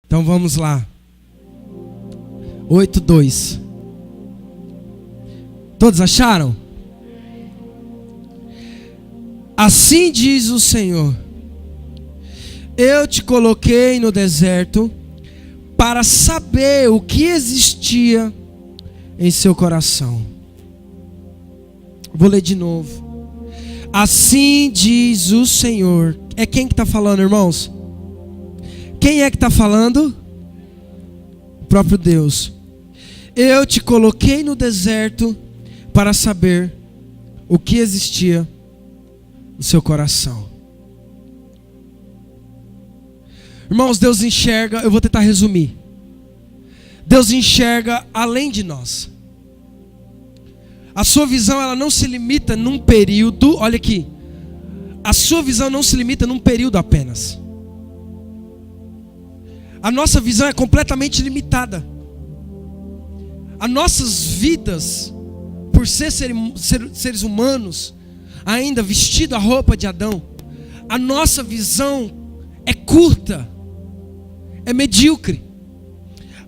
Então vamos lá. 8:2. Todos acharam? Assim diz o Senhor: eu te coloquei no deserto para saber o que existia em seu coração. Vou ler de novo. Assim diz o Senhor. É quem que está falando, irmãos? Quem é que está falando? O próprio Deus. Eu te coloquei no deserto para saber o que existia no seu coração. Irmãos, Deus enxerga, eu vou tentar resumir. Deus enxerga além de nós. A sua visão, ela não se limita num período, olha aqui. A sua visão não se limita num período apenas. A nossa visão é completamente limitada. As nossas vidas, por seres humanos, ainda vestido a roupa de Adão, a nossa visão é curta, é medíocre.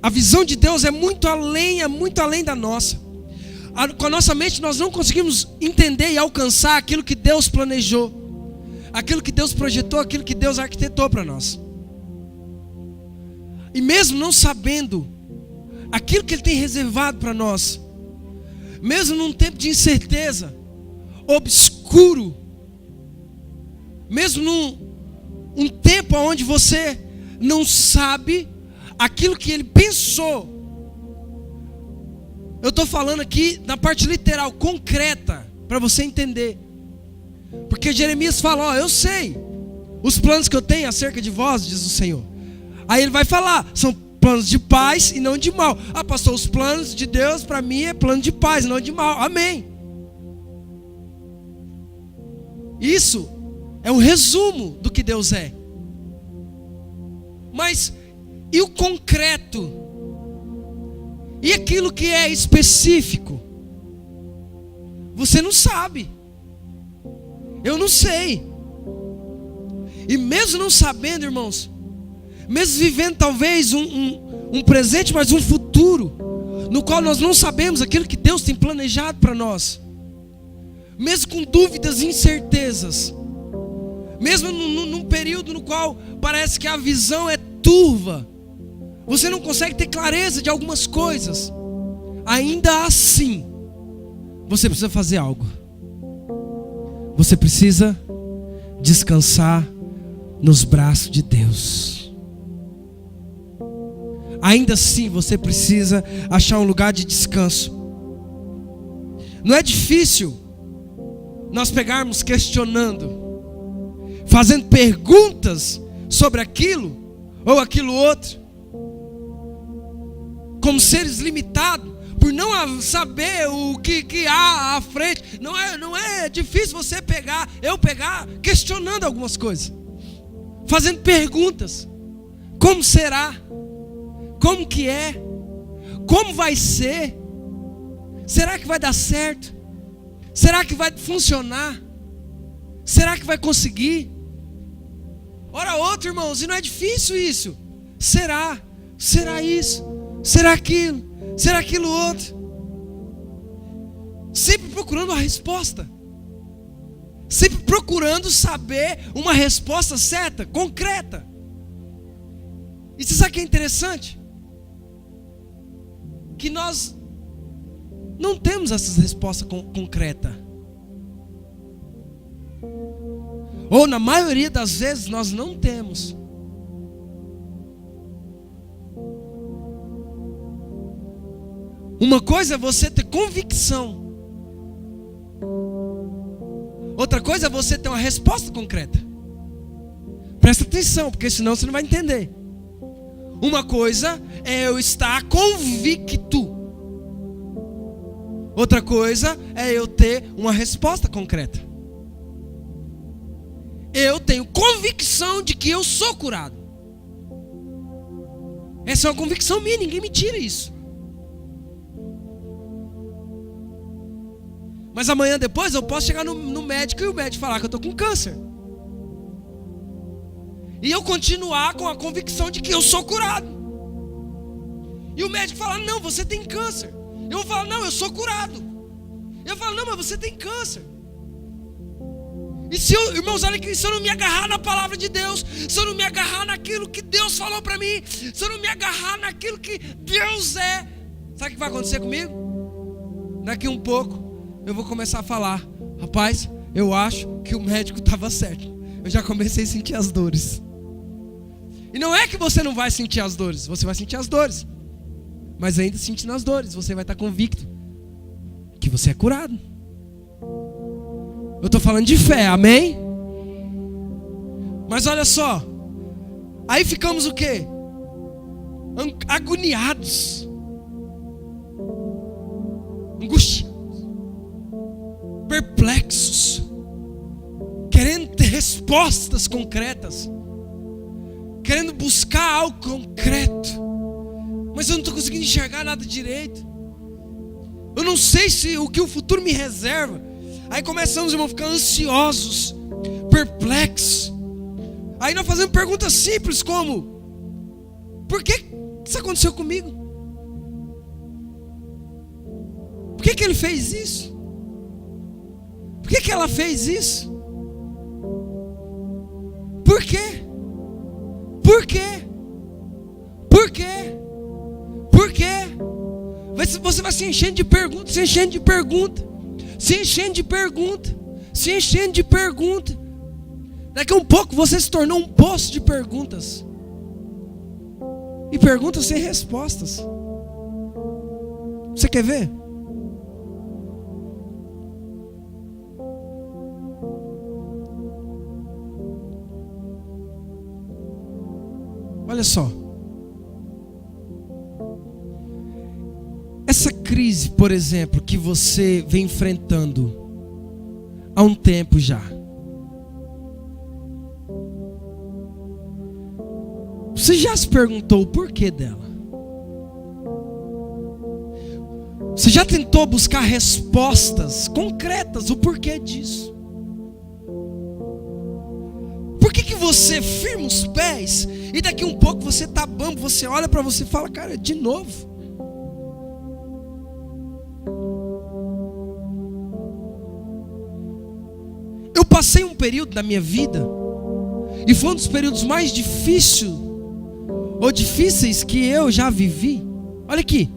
A visão de Deus é muito além da nossa. Com a nossa mente nós não conseguimos entender e alcançar aquilo que Deus planejou, aquilo que Deus projetou, aquilo que Deus arquitetou para nós. E mesmo não sabendo aquilo que Ele tem reservado para nós, mesmo num tempo de incerteza, obscuro, mesmo num tempo onde você não sabe aquilo que Ele pensou. Eu estou falando aqui na parte literal, concreta, para você entender. Porque Jeremias fala, ó, eu sei os planos que eu tenho acerca de vós, diz o Senhor. Aí ele vai falar, são planos de paz e não de mal. Ah, pastor, os planos de Deus para mim é plano de paz, não de mal. Amém. Isso é um resumo do que Deus é. Mas e o concreto? E aquilo que é específico? Você não sabe. Eu não sei. E mesmo não sabendo, irmãos, mesmo vivendo talvez um presente, mas um futuro, no qual nós não sabemos aquilo que Deus tem planejado para nós, mesmo com dúvidas e incertezas, mesmo num período no qual parece que a visão é turva, você não consegue ter clareza de algumas coisas, ainda assim, você precisa fazer algo. Você precisa descansar nos braços de Deus. Ainda assim, você precisa achar um lugar de descanso. Não é difícil nós pegarmos questionando, fazendo perguntas sobre aquilo ou aquilo outro, como seres limitados, por não saber o que há à frente. Não é difícil você pegar, questionando algumas coisas, fazendo perguntas. Como será? Como que é? Como vai ser? Será que vai dar certo? Será que vai funcionar? Será que vai conseguir? Ora outro, irmãos, e não é difícil isso. Será? Será isso? Será aquilo? Será aquilo outro? Sempre procurando a resposta. Sempre procurando saber uma resposta certa, concreta. E você sabe o que é interessante? Que nós não temos essas respostas concretas. Ou na maioria das vezes nós não temos. Uma coisa é você ter convicção. Outra coisa é você ter uma resposta concreta. Presta atenção, porque senão você não vai entender. Uma coisa é eu estar convicto. Outra coisa é eu ter uma resposta concreta. Eu tenho convicção de que eu sou curado. Essa é uma convicção minha, ninguém me tira isso. Mas amanhã depois eu posso chegar no médico e o médico falar que eu estou com câncer. e eu continuar com a convicção de que eu sou curado. E o médico fala: não, você tem câncer. Eu vou falar: não, eu sou curado. Eu falo: não, mas você tem câncer. E se eu, irmãos, olha aqui, se eu não me agarrar na palavra de Deus, se eu não me agarrar naquilo que Deus falou para mim, se eu não me agarrar naquilo que Deus é, sabe o que vai acontecer comigo? Daqui um pouco eu vou começar a falar: rapaz, eu acho que o médico estava certo. Eu já comecei a sentir as dores. E não é que você não vai sentir as dores, você vai sentir as dores, mas ainda sentindo as dores, você vai estar convicto que você é curado. Eu estou falando de fé, amém? Mas olha só, aí ficamos o quê? Agoniados, angustiados, perplexos, querendo ter respostas concretas, querendo buscar algo concreto, mas eu não estou conseguindo enxergar nada direito. Eu não sei se o que o futuro me reserva. Aí começamos, irmão, a ficar ansiosos, perplexos. Aí nós fazemos perguntas simples como: por que isso aconteceu comigo? Por que ele fez isso? Por que ela fez isso? Por quê? Por quê? Por quê? Por quê? Você vai se enchendo de perguntas, se enchendo de perguntas, se enchendo de perguntas, se enchendo de perguntas. Daqui a um pouco você se tornou um poço de perguntas. E perguntas sem respostas. Você quer ver? Olha só. Essa crise, por exemplo, que você vem enfrentando há um tempo já. Você já se perguntou o porquê dela? Você já tentou buscar respostas concretas, o porquê disso? Por que você firma os pés e daqui um pouco você tá bambo, você olha para você e fala: cara, de novo? Eu passei um período da minha vida, e foi um dos períodos mais difíceis que eu já vivi. Olha aqui,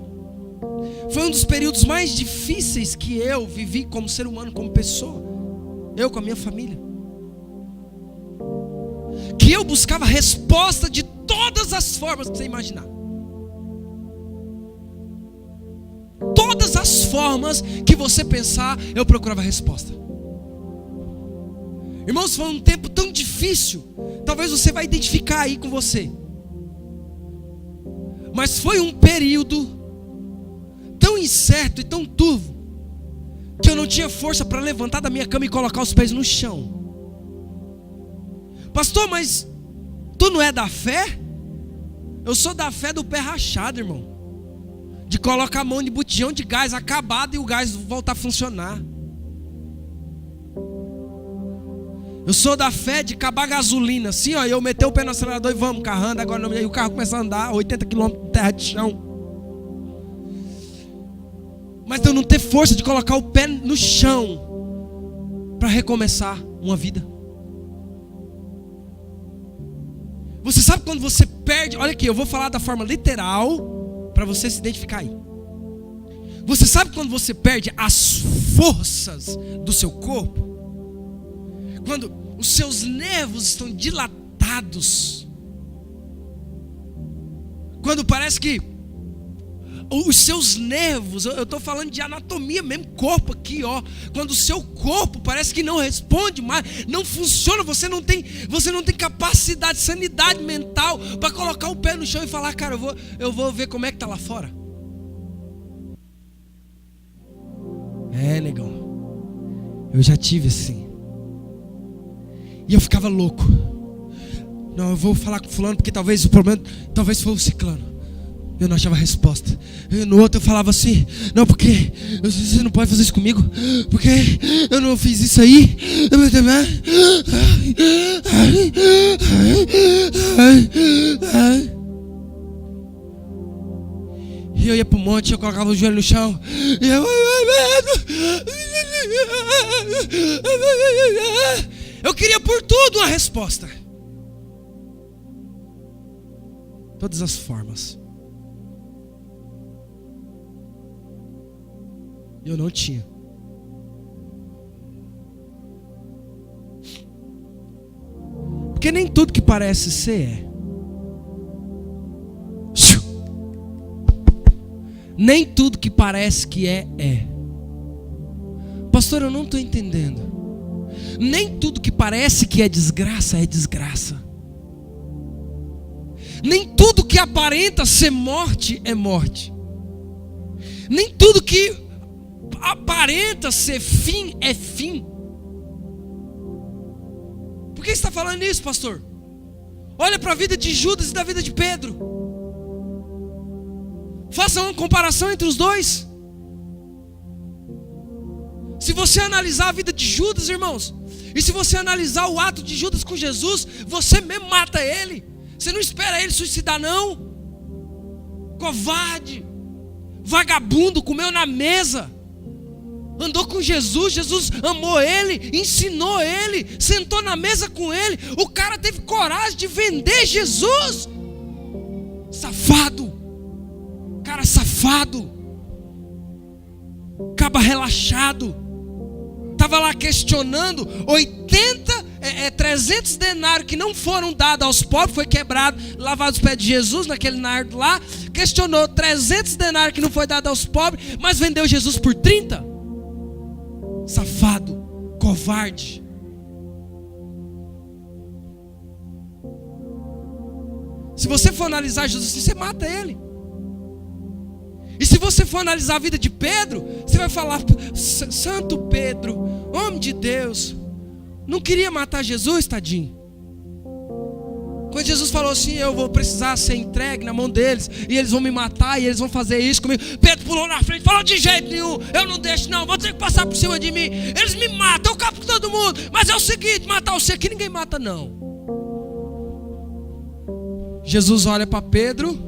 foi um dos períodos mais difíceis que eu vivi como ser humano, como pessoa, eu com a minha família, que eu buscava resposta de todas as formas que você imaginar. Todas as formas que você pensar, eu procurava resposta. Irmãos, foi um tempo tão difícil. Talvez você vai identificar aí com você. Mas foi um período tão incerto e tão turvo que eu não tinha força para levantar da minha cama e colocar os pés no chão. Pastor, mas tu não é da fé? Eu sou da fé do pé rachado, irmão. De colocar a mão de botijão de gás acabado e o gás voltar a funcionar. Eu sou da fé de acabar a gasolina. Assim, ó, eu meter o pé no acelerador e vamos, carro anda, agora não, e o carro começa a andar 80 km de terra de chão. Mas eu não ter força de colocar o pé no chão para recomeçar uma vida. Você sabe quando você perde? Olha aqui, eu vou falar da forma literal para você se identificar aí. Você sabe quando você perde as forças do seu corpo? Quando os seus nervos estão dilatados, quando parece que os seus nervos, eu estou falando de anatomia mesmo, corpo aqui, ó. Quando o seu corpo parece que não responde mais, não funciona, você não tem capacidade, sanidade mental para colocar o pé no chão e falar: cara, eu vou ver como é que está lá fora. É, negão, eu já tive assim. E eu ficava louco. Não, eu vou falar com fulano porque talvez o problema, talvez foi o ciclano. Eu não achava resposta. No outro eu falava assim: não, porque você não pode fazer isso comigo, porque eu não fiz isso aí. E eu ia pro monte, eu colocava o joelho no chão e eu queria por tudo uma resposta. Todas as formas. Eu não tinha. Porque nem tudo que parece ser é. Nem tudo que parece que é. Pastor, eu não estou entendendo. Nem tudo que parece que é desgraça é desgraça. Nem tudo que aparenta ser morte é morte. Nem tudo que aparenta ser fim é fim. Por que você está falando isso, pastor? Olha para a vida de Judas e da vida de Pedro. Faça uma comparação entre os dois. Se você analisar a vida de Judas, irmãos, e se você analisar o ato de Judas com Jesus, você mesmo mata ele. Você não espera ele suicidar, não. Covarde, vagabundo, comeu na mesa, andou com Jesus, Jesus amou ele, ensinou ele, sentou na mesa com ele. O cara teve coragem de vender Jesus. Safado, cara safado, caba relaxado. Estava lá questionando 300 denários que não foram dados aos pobres, foi quebrado, lavado os pés de Jesus naquele nardo lá. Questionou 300 denários que não foi dado aos pobres, mas vendeu Jesus por 30. Safado, covarde. Se você for analisar Jesus, você mata ele. E se você for analisar a vida de Pedro, você vai falar: Santo Pedro, homem de Deus, não queria matar Jesus, tadinho. Quando Jesus falou assim: eu vou precisar ser entregue na mão deles, e eles vão me matar, e eles vão fazer isso comigo, Pedro pulou na frente, falou: de jeito nenhum, eu não deixo não, vou ter que passar por cima de mim. Eles me matam, eu capo com todo mundo, mas é o seguinte, matar você aqui ninguém mata não. Jesus olha para Pedro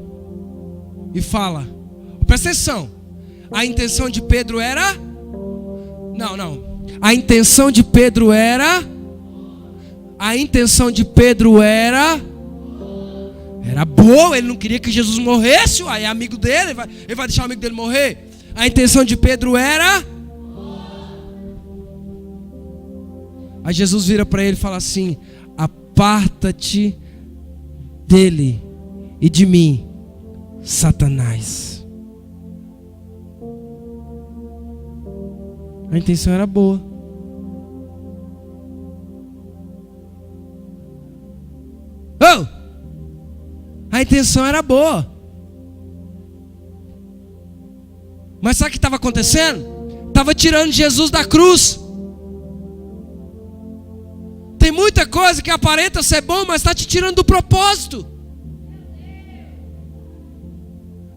e fala: presta atenção, a intenção de Pedro era... A intenção de Pedro era... Era boa, ele não queria que Jesus morresse, aí é amigo dele, ele vai deixar o amigo dele morrer. A intenção de Pedro era... Aí Jesus vira para ele e fala assim: aparta-te dele e de mim, Satanás. A intenção era boa. A intenção era boa. Mas sabe o que estava acontecendo? Estava tirando Jesus da cruz. Tem muita coisa que aparenta ser bom, mas está te tirando do propósito.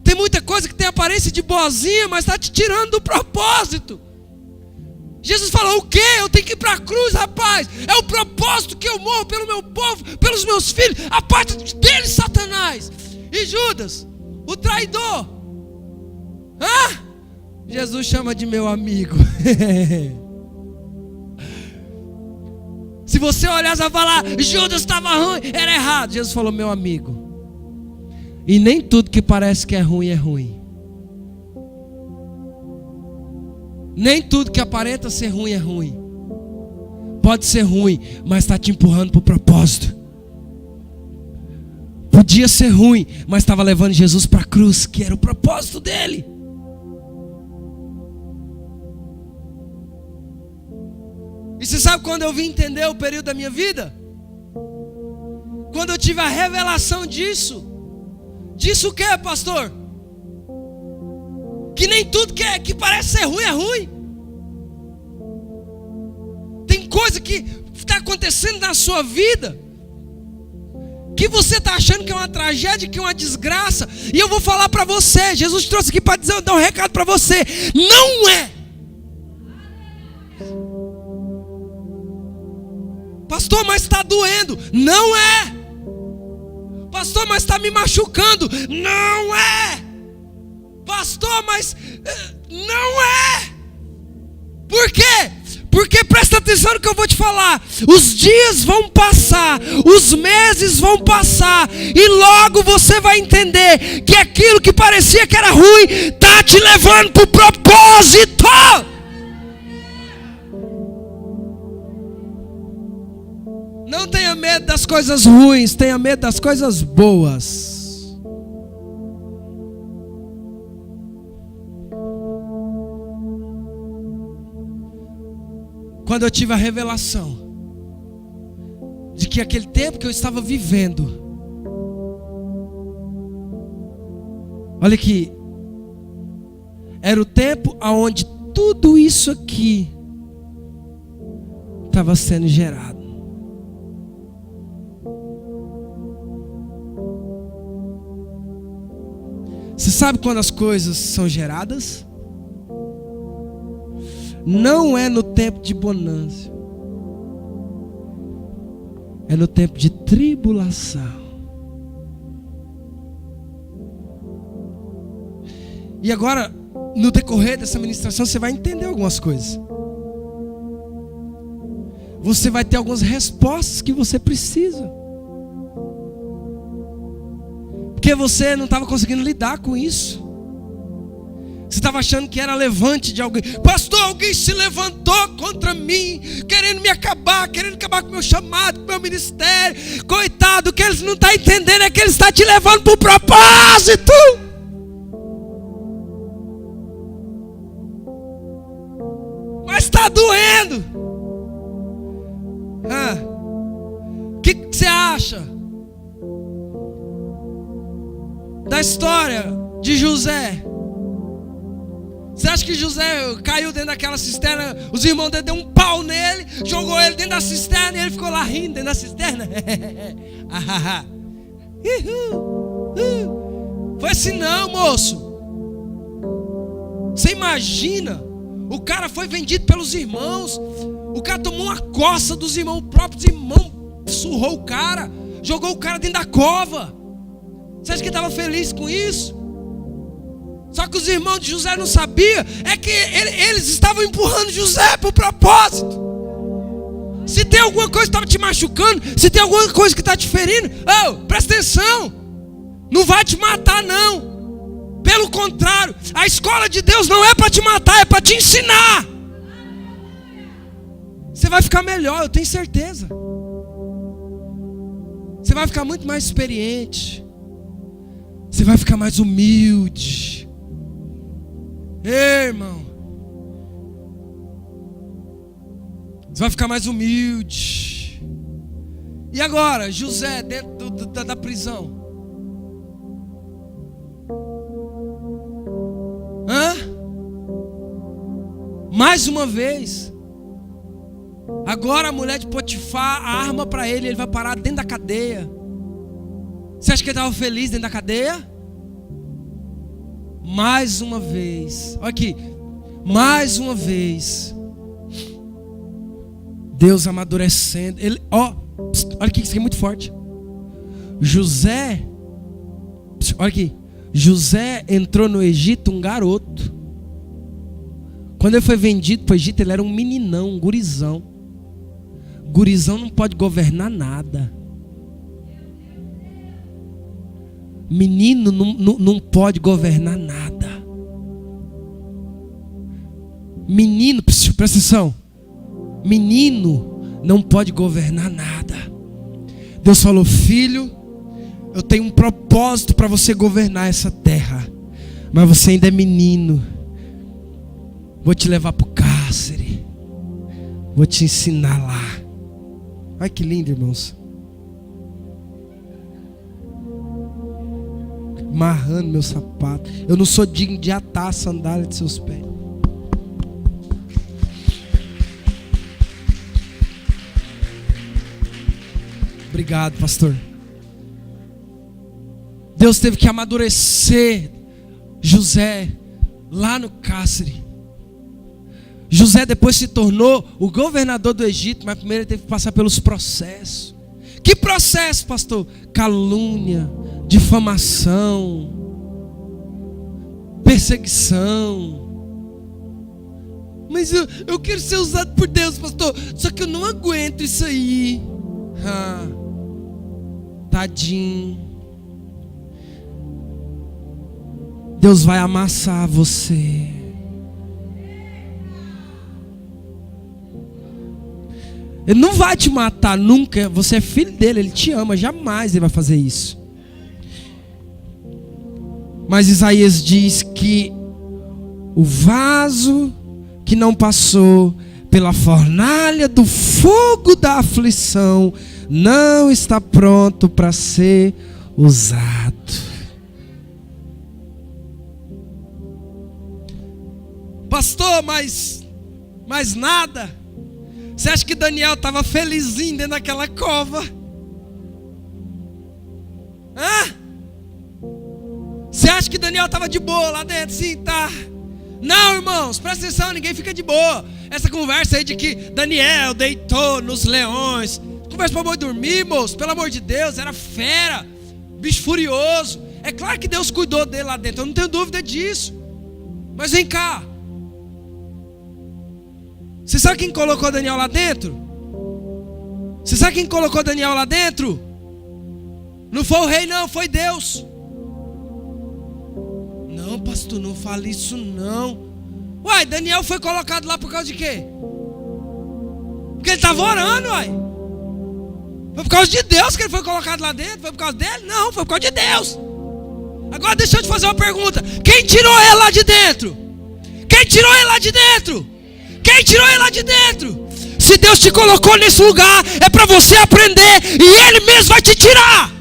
Tem muita coisa que tem aparência de boazinha, mas está te tirando do propósito. Jesus falou: o quê? Eu tenho que ir para a cruz, rapaz. É o propósito que eu morro pelo meu povo, pelos meus filhos. A parte dele, Satanás. E Judas, o traidor. Jesus chama de meu amigo. Se você olhar, você vai falar: Judas estava ruim, era errado. Jesus falou: meu amigo. E nem tudo que parece que é ruim é ruim. Nem tudo que aparenta ser ruim é ruim. Pode ser ruim, mas está te empurrando para o propósito. Podia ser ruim, mas estava levando Jesus para a cruz, que era o propósito dele. E você sabe quando eu vim entender o período da minha vida? Quando eu tive a revelação disso. Disso o que, pastor? Que nem tudo que parece ser ruim é ruim. Tem coisa que está acontecendo na sua vida que você está achando que é uma tragédia, que é uma desgraça. E eu vou falar para você, Jesus trouxe aqui para dar um recado para você. Não é. Pastor, mas está doendo. Não é. Pastor, mas está me machucando. Não é. Pastor, mas não é. Por quê? Porque presta atenção no que eu vou te falar. Os dias vão passar, os meses vão passar, e logo você vai entender que aquilo que parecia que era ruim está te levando para o propósito. Não tenha medo das coisas ruins, tenha medo das coisas boas. Quando eu tive a revelação de que aquele tempo que eu estava vivendo, olha aqui, era o tempo onde tudo isso aqui estava sendo gerado. Você sabe quando as coisas são geradas? Não é no tempo de bonança, é no tempo de tribulação. E agora, no decorrer dessa ministração, você vai entender algumas coisas. Você vai ter algumas respostas que você precisa, porque você não estava conseguindo lidar com isso. Você estava achando que era levante de alguém. Pastor, alguém se levantou contra mim, querendo me acabar, querendo acabar com o meu chamado, com o meu ministério. Coitado, o que eles não estão entendendo é que ele está te levando para o propósito. Mas está doendo. O que você acha da história de José? Você acha que José caiu dentro daquela cisterna, os irmãos dele deu um pau nele, jogou ele dentro da cisterna e ele ficou lá rindo dentro da cisterna? Foi assim não, moço. Você imagina, o cara foi vendido pelos irmãos, o cara tomou uma coça dos irmãos, os próprios irmãos surrou o cara, jogou o cara dentro da cova. Você acha que ele estava feliz com isso? Só que os irmãos de José não sabiam, é que eles estavam empurrando José para o propósito. Se tem alguma coisa que estava te machucando, se tem alguma coisa que está te ferindo, presta atenção, não vai te matar não. Pelo contrário, a escola de Deus não é para te matar, é para te ensinar. Você vai ficar melhor, eu tenho certeza. Você vai ficar muito mais experiente. Você vai ficar mais humilde. Ei, irmão, você vai ficar mais humilde. E agora, José dentro da prisão? Mais uma vez. Agora a mulher de Potifar arma para ele vai parar dentro da cadeia. Você acha que ele estava feliz dentro da cadeia? Mais uma vez, olha aqui, mais uma vez, Deus amadurecendo, olha aqui, isso aqui é muito forte. José, olha aqui, José entrou no Egito um garoto. Quando ele foi vendido para o Egito, ele era um meninão, um gurizão. Gurizão não pode governar nada. Menino não pode governar nada. Menino, presta atenção. Menino não pode governar nada. Deus falou: filho, eu tenho um propósito para você governar essa terra, mas você ainda é menino. Vou te levar para o cárcere, vou te ensinar lá. Ai, que lindo, irmãos. Amarrando meu sapato. Eu não sou digno de atar a sandália de seus pés. Obrigado, pastor. Deus teve que amadurecer José lá no cárcere. José depois se tornou o governador do Egito, mas primeiro ele teve que passar pelos processos. Que processo, pastor? Calúnia, difamação, perseguição. Mas eu quero ser usado por Deus, pastor. Só que eu não aguento isso aí. Tadinho. Deus vai amassar você. Ele não vai te matar nunca. Você é filho dele, ele te ama. Jamais ele vai fazer isso. Mas Isaías diz que o vaso que não passou pela fornalha do fogo da aflição não está pronto para ser usado. Pastor, mas nada. Você acha que Daniel estava felizinho dentro daquela cova? Você acha que Daniel estava de boa lá dentro? Sim, tá. Não, irmãos, presta atenção, ninguém fica de boa. Essa conversa aí de que Daniel deitou nos leões. Conversa para boi dormir, moço. Pelo amor de Deus, era fera. Bicho furioso. É claro que Deus cuidou dele lá dentro, eu não tenho dúvida disso. Mas vem cá. Você sabe quem colocou Daniel lá dentro? Você sabe quem colocou Daniel lá dentro? Não foi o rei não, foi Deus. Não, pastor, não fale isso não. Uai, Daniel foi colocado lá por causa de quê? Porque ele estava orando, uai. Foi por causa de Deus que ele foi colocado lá dentro? Foi por causa dele? Não, foi por causa de Deus. Agora deixa eu te fazer uma pergunta. Quem tirou ele lá de dentro? Quem tirou ele lá de dentro? Quem tirou ele lá de dentro? Se Deus te colocou nesse lugar, é para você aprender e Ele mesmo vai te tirar.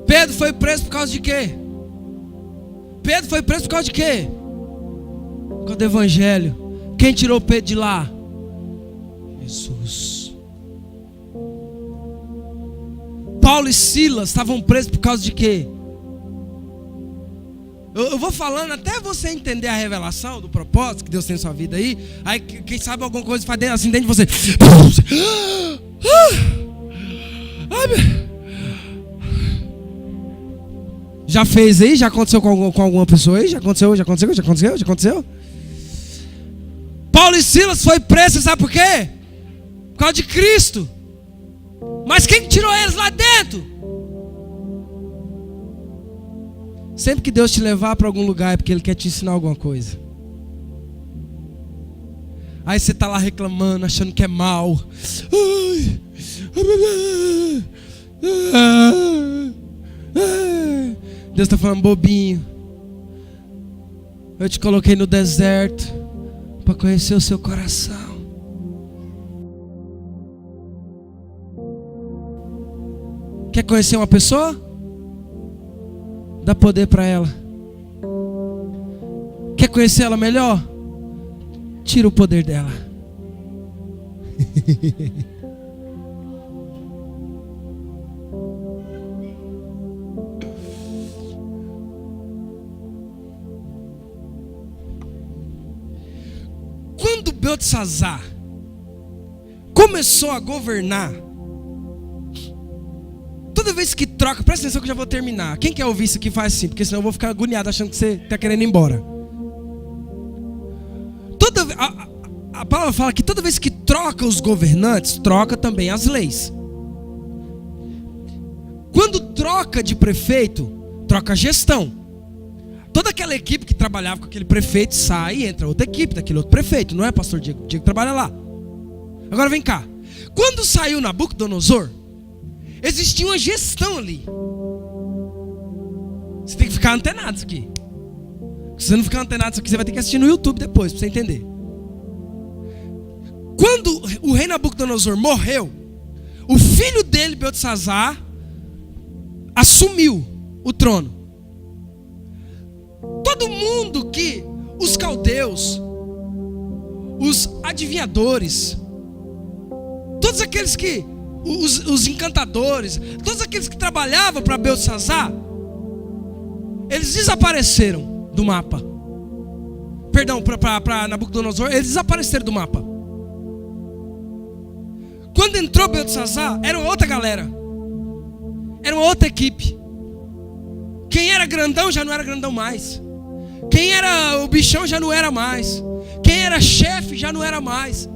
Pedro foi preso por causa de quê? Pedro foi preso por causa de quê? Por causa do evangelho. Quem tirou Pedro de lá? Jesus. Paulo e Silas estavam presos por causa de quê? Eu vou falando até você entender a revelação do propósito que Deus tem na sua vida aí. Aí quem sabe alguma coisa faz assim dentro de você. Já fez aí? Já aconteceu com alguma pessoa aí? Já aconteceu? Paulo e Silas foi preso, sabe por quê? Por causa de Cristo. Mas quem tirou eles lá dentro? Sempre que Deus te levar para algum lugar é porque Ele quer te ensinar alguma coisa. Aí você está lá reclamando, achando que é mal. Deus está falando, bobinho. Eu te coloquei no deserto para conhecer o seu coração. Quer conhecer uma pessoa? Dá poder para ela. Quer conhecer ela melhor? Tira o poder dela. Quando Beltesazar começou a governar, toda vez que troca, presta atenção que eu já vou terminar. Quem quer ouvir isso aqui faz assim, porque senão eu vou ficar agoniado achando que você está querendo ir embora. A palavra fala que toda vez que troca os governantes, troca também as leis. Quando troca de prefeito, troca a gestão. Toda aquela equipe que trabalhava com aquele prefeito sai e entra outra equipe daquele outro prefeito. Não é, pastor Diego? O Diego trabalha lá. Agora vem cá. Quando saiu Nabucodonosor, existia uma gestão ali. Você tem que ficar antenado isso aqui. Se você não ficar antenado isso aqui, você vai ter que assistir no YouTube depois, para você entender. Quando o rei Nabucodonosor morreu, o filho dele, Beltesazar, assumiu o trono. Todo mundo que os caldeus, os adivinhadores, todos aqueles que, os encantadores, todos aqueles que trabalhavam para Beltesazar, eles desapareceram do mapa. Perdão, para Nabucodonosor, eles desapareceram do mapa. Quando entrou Beltesazar, era outra galera, era uma outra equipe. Quem era grandão já não era grandão mais. Quem era o bichão já não era mais. Quem era chefe já não era mais.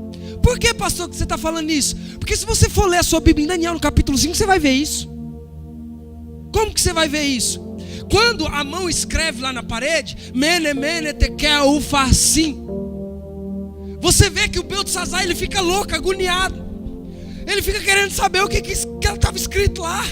Por que, pastor, que você está falando isso? Porque se você for ler a sua Bíblia em Daniel no capítulo 5, você vai ver isso. Como que você vai ver isso? Quando a mão escreve lá na parede, Mene, Mene, Tekel, Ufarsim, você vê que o Beltesazar, ele fica louco, agoniado. Ele fica querendo saber o que estava escrito lá.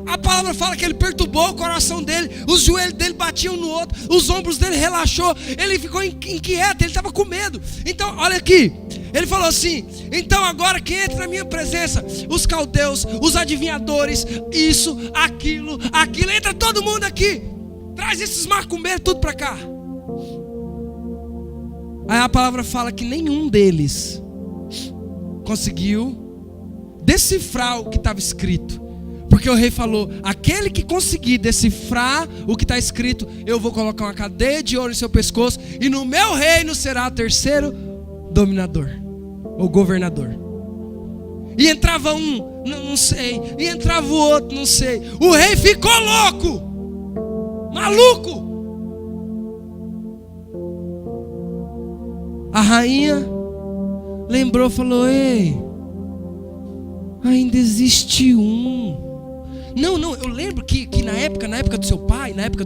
A palavra fala que ele perturbou o coração dele, os joelhos dele batiam no outro, os ombros dele relaxou, ele ficou inquieto, ele estava com medo. Então, olha aqui, ele falou assim: então agora quem entra na minha presença? Os caldeus, os adivinhadores, isso, aquilo, entra todo mundo aqui, traz esses macumbeiros tudo para cá. Aí a palavra fala que nenhum deles conseguiu decifrar o que estava escrito. Porque o rei falou: aquele que conseguir decifrar o que está escrito, eu vou colocar uma cadeia de ouro em seu pescoço, e no meu reino será o terceiro dominador, ou governador. E entrava um, não sei, e entrava o outro, não sei. O rei ficou louco, maluco. A rainha lembrou, falou: ei, ainda existe um. Não, eu lembro que na época do seu pai, na época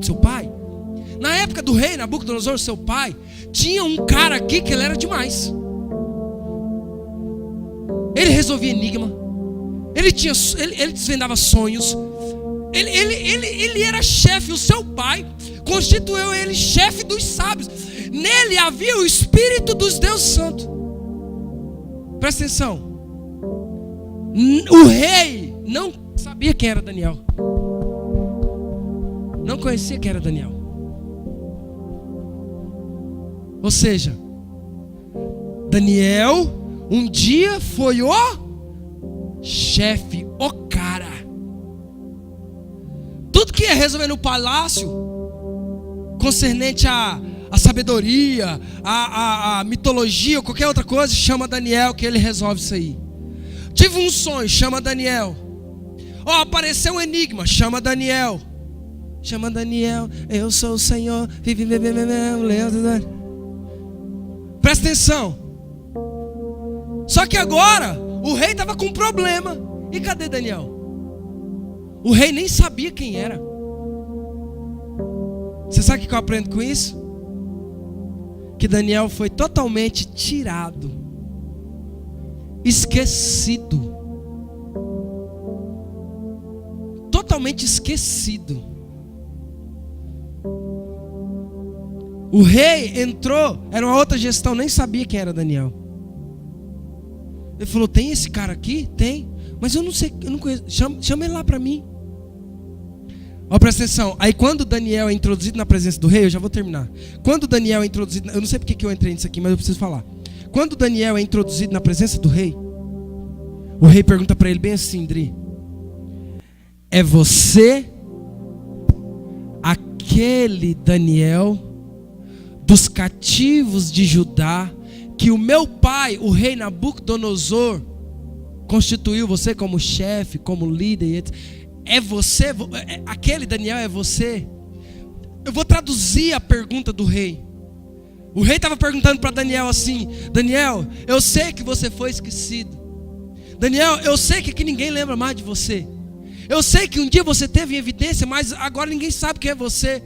do rei Nabucodonosor, seu pai, tinha um cara aqui que ele era demais. Ele resolvia enigma, ele desvendava sonhos, ele era chefe. O seu pai constituiu ele chefe dos sábios. Nele havia o espírito dos deuses santos. Presta atenção. O rei não sabia quem era Daniel, não conhecia quem era Daniel. Ou seja, Daniel um dia foi o chefe, o cara. Tudo que ia resolver no palácio, concernente a sabedoria, a mitologia ou qualquer outra coisa, chama Daniel que ele resolve isso aí. Tive um sonho, chama Daniel. Apareceu um enigma, chama Daniel. Chama Daniel, eu sou o Senhor. Presta atenção. Só que agora o rei estava com um problema. E cadê Daniel? O rei nem sabia quem era. Você sabe o que eu aprendo com isso? Que Daniel foi totalmente tirado, esquecido. Totalmente esquecido. O rei entrou, era uma outra gestão, nem sabia quem era Daniel. Ele falou: tem esse cara aqui? Tem, mas eu não sei, eu não conheço. Chama ele lá para mim. Presta atenção. Aí quando Daniel é introduzido na presença do rei, eu já vou terminar. Quando Daniel é introduzido, eu não sei porque que eu entrei nisso aqui, mas eu preciso falar. Quando Daniel é introduzido na presença do rei, o rei pergunta para ele bem assim: Dri, é você aquele Daniel dos cativos de Judá, que o meu pai, o rei Nabucodonosor, constituiu você como chefe, como líder, etc. É você? Aquele Daniel é você? Eu vou traduzir a pergunta do rei. O rei estava perguntando para Daniel assim: Daniel, eu sei que você foi esquecido. Daniel, eu sei que aqui ninguém lembra mais de você. Eu sei que um dia você teve em evidência, mas agora ninguém sabe quem é você.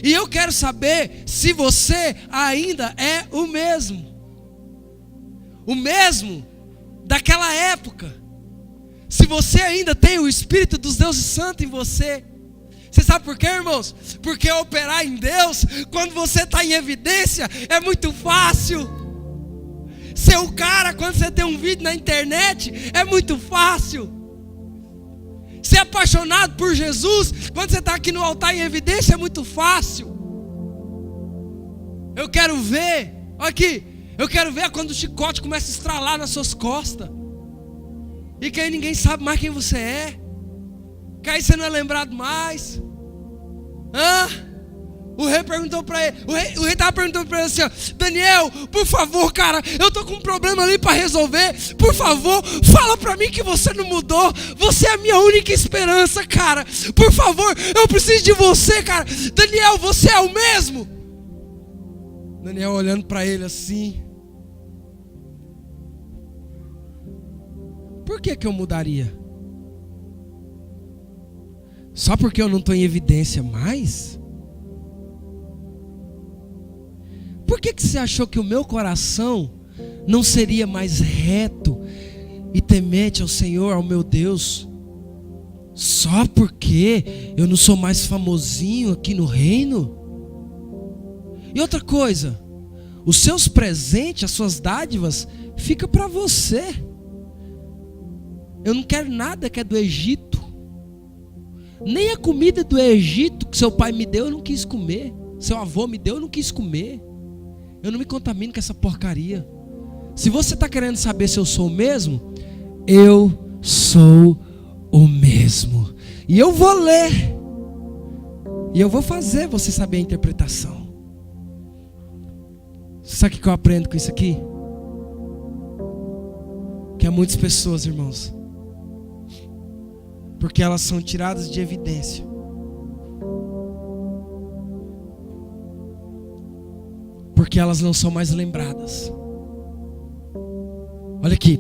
E eu quero saber se você ainda é o mesmo. O mesmo daquela época. Se você ainda tem o Espírito dos deuses santos em você. Você sabe por quê, irmãos? Porque operar em Deus, quando você está em evidência, é muito fácil. Ser o cara quando você tem um vídeo na internet, é muito fácil. Ser apaixonado por Jesus, quando você está aqui no altar em evidência, é muito fácil. Eu quero ver, olha aqui, eu quero ver quando o chicote começa a estralar nas suas costas. E que aí ninguém sabe mais quem você é. Que aí você não é lembrado mais. O rei perguntou para ele, o rei estava perguntando para ele assim, ó, Daniel, por favor, cara, eu estou com um problema ali para resolver. Por favor, fala para mim que você não mudou. Você é a minha única esperança, cara. Por favor, eu preciso de você, cara. Daniel, você é o mesmo. Daniel olhando para ele assim. Por que eu mudaria? Só porque eu não estou em evidência mais? Por que você achou que o meu coração não seria mais reto e temente ao Senhor, ao meu Deus? Só porque eu não sou mais famosinho aqui no reino? E outra coisa, os seus presentes, as suas dádivas, fica para você. Eu não quero nada que é do Egito. Nem a comida do Egito que seu pai me deu eu não quis comer. Seu avô me deu eu não quis comer. Eu não me contamino com essa porcaria. Se você está querendo saber se eu sou o mesmo, eu sou o mesmo. E eu vou ler. E eu vou fazer você saber a interpretação. Sabe o que eu aprendo com isso aqui? Que há muitas pessoas, irmãos, porque elas são tiradas de evidência, porque elas não são mais lembradas. Olha aqui,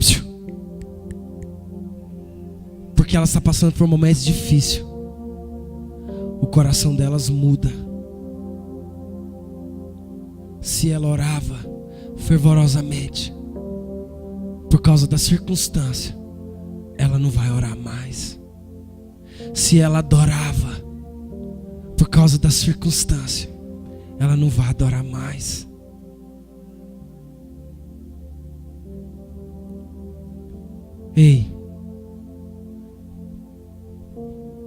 porque elas estão passando por momentos difíceis. O coração delas muda. Se ela orava fervorosamente por causa da circunstância, ela não vai orar mais. Se ela adorava por causa da circunstância, ela não vai adorar mais. Ei,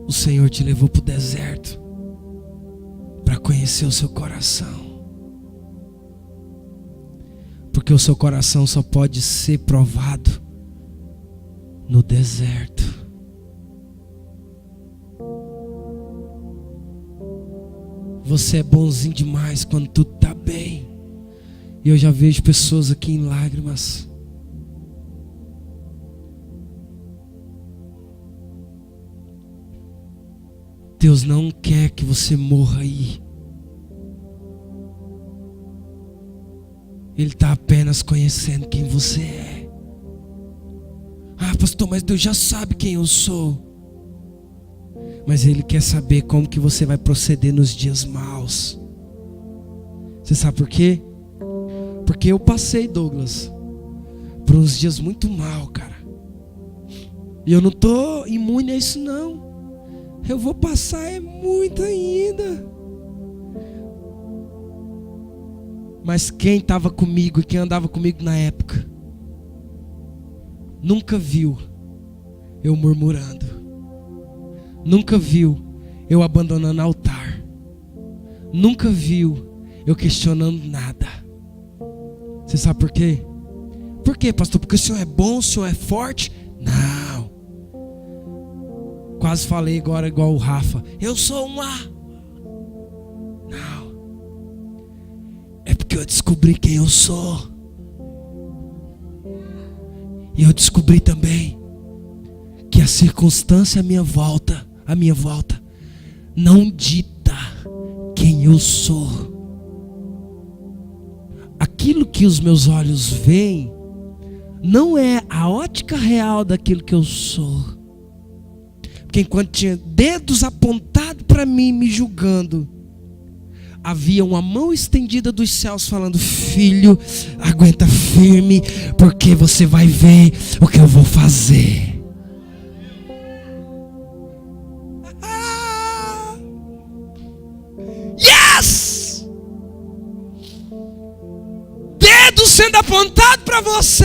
o Senhor te levou para o deserto para conhecer o seu coração. Porque o seu coração só pode ser provado no deserto. Você é bonzinho demais quando tudo está bem. E eu já vejo pessoas aqui em lágrimas. Deus não quer que você morra aí. Ele está apenas conhecendo quem você é. Ah, pastor, mas Deus já sabe quem eu sou. Mas Ele quer saber como que você vai proceder nos dias maus. Você sabe por quê? Porque eu passei, Douglas, por uns dias muito mal, cara. E eu não estou imune a isso não. Eu vou passar muito ainda. Mas quem estava comigo e quem andava comigo na época nunca viu eu murmurando, nunca viu eu abandonando o altar, nunca viu eu questionando nada. Você sabe por quê? Por quê, pastor? Porque o Senhor é bom, o Senhor é forte? Não. Quase falei agora igual o Rafa, eu sou uma. Não. É porque eu descobri quem eu sou. E eu descobri também que a circunstância à minha volta não dita quem eu sou. Aquilo que os meus olhos veem não é a ótica real daquilo que eu sou. Porque enquanto tinha dedos apontados para mim, me julgando, havia uma mão estendida dos céus falando: filho, aguenta firme, porque você vai ver o que eu vou fazer. Yes! Dedo sendo apontado para você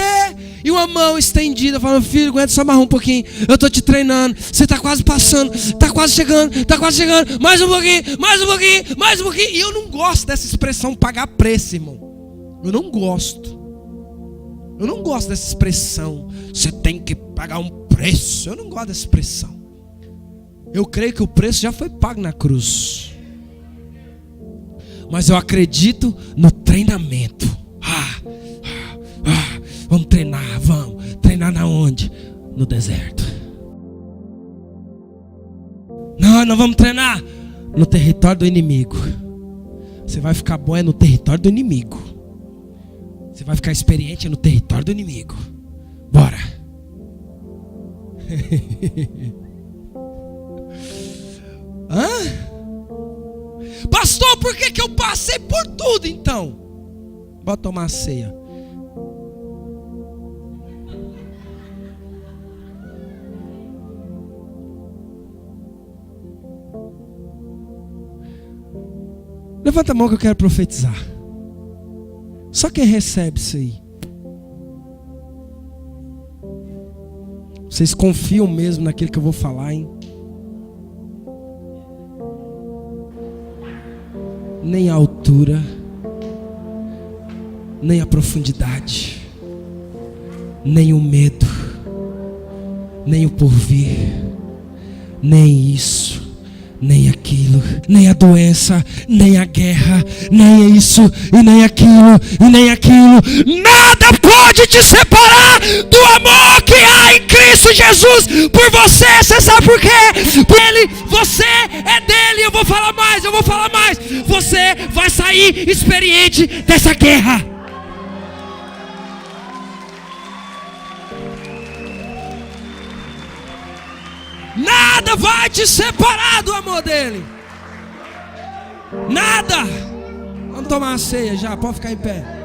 E uma mão estendida, falando: filho, aguenta só mais um pouquinho. Eu estou te treinando. Você está quase passando. Está quase chegando. Está quase chegando. Mais um pouquinho, mais um pouquinho, mais um pouquinho. E eu não gosto dessa expressão pagar preço, irmão. Eu não gosto. Eu não gosto dessa expressão. Você tem que pagar um preço. Eu não gosto dessa expressão. Eu creio que o preço já foi pago na cruz. Mas eu acredito no treinamento. Vamos treinar, vamos. Treinar na onde? No deserto. Não, nós vamos treinar no território do inimigo. Você vai ficar bom no território do inimigo. Você vai ficar experiente no território do inimigo. Bora. Pastor, por que eu passei por tudo então? Bota tomar a ceia. Levanta a mão que eu quero profetizar. Só quem recebe isso aí. Vocês confiam mesmo naquilo que eu vou falar, hein? Nem a altura, nem a profundidade, nem o medo, nem o porvir, nem isso, nem aquilo, nem a doença, nem a guerra, nem isso, e nem aquilo, e nem aquilo. Nada pode te separar do amor que há em Cristo Jesus por você. Você sabe por quê? Por Ele, você é dele. Eu vou falar mais, eu vou falar mais. Você vai sair experiente dessa guerra. Nada vai te separar do amor dele. Nada. Vamos tomar uma ceia já, pode ficar em pé.